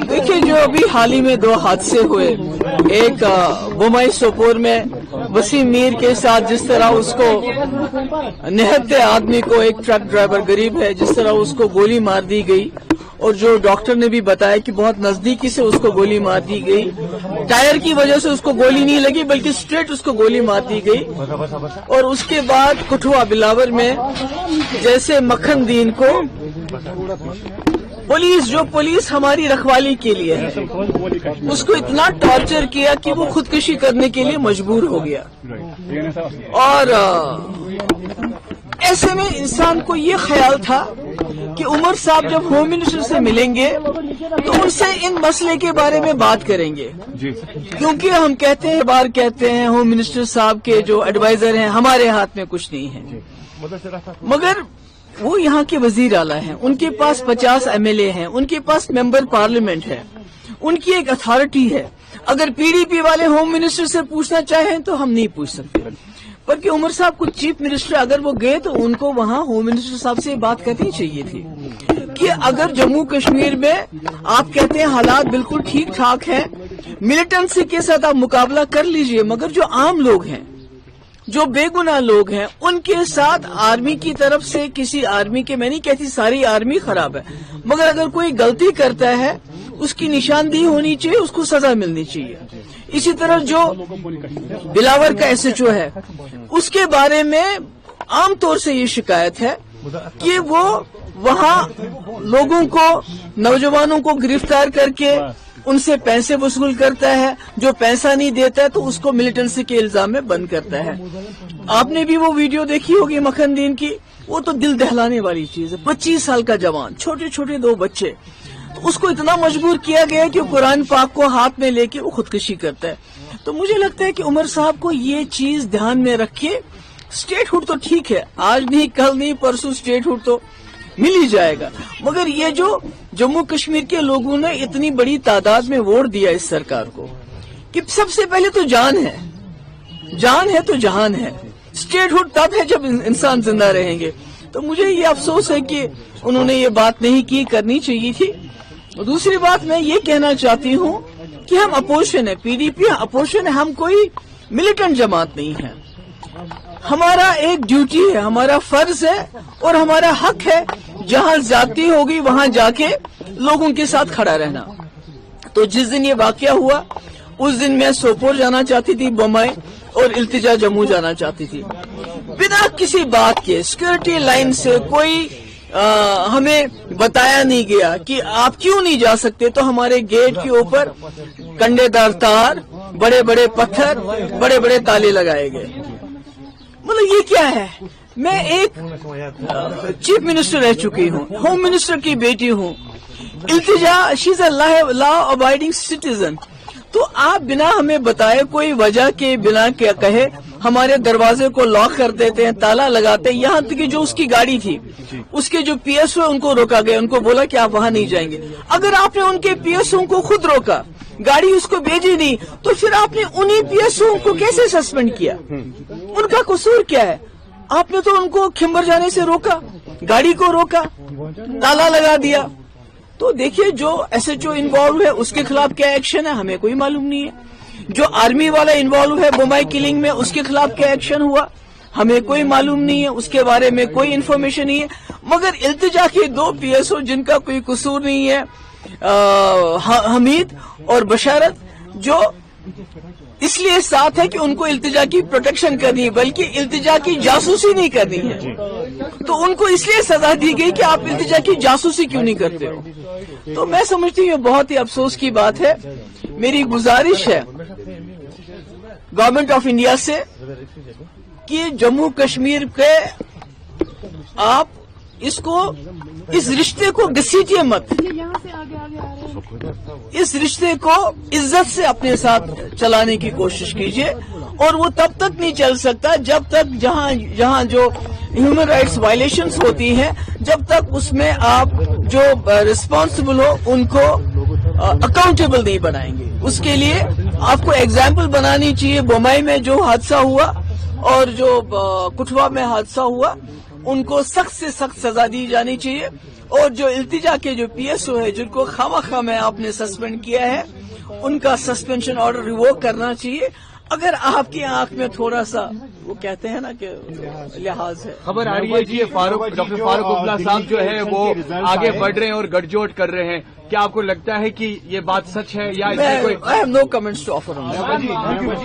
देखिए, जो अभी हाल ही में 2 हादसे हुए, एक बुमाई सोपोर में वसीम मीर के साथ जिस तरह उसको निहत्ते आदमी को, एक ट्रक ड्राइवर गरीब है, जिस तरह उसको गोली मार दी गई, और जो डॉक्टर ने भी बताया कि बहुत नजदीकी से उसको गोली मार दी गई। टायर की वजह से उसको गोली नहीं लगी, बल्कि स्ट्रेट उसको गोली मार दी गई। और उसके बाद कठुआ बिलावर में जैसे मक्खन दीन को पुलिस हमारी रखवाली के लिए है, उसको इतना टॉर्चर किया कि वो खुदकुशी करने के लिए मजबूर हो गया। और ऐसे में इंसान को ये ख्याल था कि उमर साहब जब होम मिनिस्टर से मिलेंगे तो उनसे इन मसले के बारे में बात करेंगे, क्योंकि हम कहते हैं होम मिनिस्टर साहब के जो एडवाइजर हैं, हमारे हाथ में कुछ नहीं है। मगर वो यहाँ के वजीर आला हैं, उनके पास 50 MLA हैं, उनके पास मेंबर पार्लियामेंट है, उनकी एक अथॉरिटी है। अगर पीडीपी वाले होम मिनिस्टर से पूछना चाहें तो हम नहीं पूछ सकते, पर कि उमर साहब को चीफ मिनिस्टर अगर वो गए तो उनको वहाँ होम मिनिस्टर साहब से बात करनी चाहिए थी कि अगर जम्मू कश्मीर में आप कहते हैं हालात बिल्कुल ठीक ठाक हैं, मिलिटेंसी के साथ आप मुकाबला कर लीजिए, मगर जो आम लोग हैं, जो बेगुनाह लोग हैं, उनके साथ आर्मी की तरफ से किसी आर्मी के, मैं नहीं कहती सारी आर्मी खराब है, मगर अगर कोई गलती करता है उसकी निशानदेही होनी चाहिए, उसको सजा मिलनी चाहिए। इसी तरह जो बिलावर का SHO है, उसके बारे में आमतौर से ये शिकायत है कि वो वहाँ लोगों को, नौजवानों को गिरफ्तार करके उनसे पैसे वसूल करता है, जो पैसा नहीं देता है तो उसको मिलिटेंसी के इल्जाम में बंद करता है। आपने भी वो वीडियो देखी होगी मक्खन दीन की, वो तो दिल दहलाने वाली चीज है। 25 साल का जवान, छोटे छोटे 2 बच्चे, तो उसको इतना मजबूर किया गया कि कुरान पाक को हाथ में लेके वो खुदकुशी करता है। तो मुझे लगता है कि उमर साहब को ये चीज ध्यान में रखिए। स्टेटहुड तो ठीक है, आज नहीं कल नहीं परसों स्टेटहुड तो मिल ही जाएगा, मगर ये जो जम्मू कश्मीर के लोगों ने इतनी बड़ी तादाद में वोट दिया इस सरकार को, कि सबसे पहले तो जान है तो जहान है। स्टेटहुड तब है जब इंसान जिंदा रहेंगे। तो मुझे ये अफसोस है कि उन्होंने ये बात नहीं की, करनी चाहिए थी। और दूसरी बात मैं ये कहना चाहती हूँ कि हम अपोजिशन है, पीडीपी अपोजिशन है, हम कोई मिलिटेंट जमात नहीं है। हमारा एक ड्यूटी है, हमारा फर्ज है और हमारा हक है, जहाँ ज्यादती होगी वहाँ जाके लोगों के साथ खड़ा रहना। तो जिस दिन ये वाकया हुआ उस दिन मैं सोपोर जाना चाहती थी, बमाई, और इल्तिजा जम्मू जाना चाहती थी। बिना किसी बात के सिक्योरिटी लाइन से कोई हमें बताया नहीं गया कि आप क्यों नहीं जा सकते। तो हमारे गेट के ऊपर कंडेदार तार, बड़े बड़े पत्थर, बड़े बड़े ताले लगाए गए। मतलब ये क्या है? मैं एक चीफ मिनिस्टर रह चुकी हूँ, होम मिनिस्टर की बेटी हूँ। Iltija, she is a law abiding citizen. तो आप बिना हमें बताए, कोई वजह के बिना क्या कहे, हमारे दरवाजे को लॉक कर देते हैं, ताला लगाते हैं। यहाँ तक कि जो उसकी गाड़ी थी, उसके जो PSO उनको रोका गया, उनको बोला कि आप वहाँ नहीं जाएंगे। अगर आपने उनके PSO को खुद रोका, गाड़ी उसको भेजी नहीं, तो फिर आपने उन्हीं PSO को कैसे सस्पेंड किया? उनका कसूर क्या है? आपने तो उनको खिंबर जाने से रोका, गाड़ी को रोका, ताला लगा दिया। तो देखिए, जो SHO इन्वॉल्व है उसके खिलाफ क्या एक्शन है हमें कोई मालूम नहीं है। जो आर्मी वाला इन्वॉल्व है बुमाई किलिंग में, उसके खिलाफ क्या एक्शन हुआ हमें कोई मालूम नहीं है, उसके बारे में कोई इन्फॉर्मेशन नहीं है। मगर इल्तिजा के 2 PSO जिनका कोई कसूर नहीं है, हमीद और बशारत, जो इसलिए साथ है कि उनको इल्तिजा की प्रोटेक्शन करनी है, बल्कि इल्तिजा की जासूसी नहीं करनी है, तो उनको इसलिए सजा दी गई कि आप इल्तिजा की जासूसी क्यों नहीं करते हो। तो मैं समझती हूँ बहुत ही अफसोस की बात है। मेरी गुजारिश है गवर्नमेंट ऑफ इंडिया से कि जम्मू कश्मीर के आप इस रिश्ते को घसीटिए मत, इस रिश्ते को इज्जत से अपने साथ चलाने की कोशिश कीजिए। और वो तब तक नहीं चल सकता जब तक जहां जो ह्यूमन राइट्स वायलेशंस होती हैं, जब तक उसमें आप जो रिस्पॉन्सिबल हो उनको अकाउंटेबल नहीं बनाएंगे। उसके लिए आपको एग्जाम्पल बनानी चाहिए। बुमाई में जो हादसा हुआ और जो कठुआ में हादसा हुआ, उनको सख्त से सख्त सजा दी जानी चाहिए। اور جو التجا کے جو PSO ہے جن کو خواہ میں آپ نے سسپینڈ کیا ہے ان کا سسپینشن آرڈر ریووک کرنا چاہیے. اگر آپ کی آنکھ میں تھوڑا سا وہ کہتے ہیں نا کہ لحاظ ہے. خبر آ رہی ہے جی ڈاکٹر فاروق عبداللہ صاحب جو ہے وہ آگے بڑھ رہے ہیں اور گٹھ جوڑ کر رہے ہیں. کیا آپ کو لگتا ہے کہ یہ بات سچ ہے یا اس میں کوئی I have no comments to offer on that.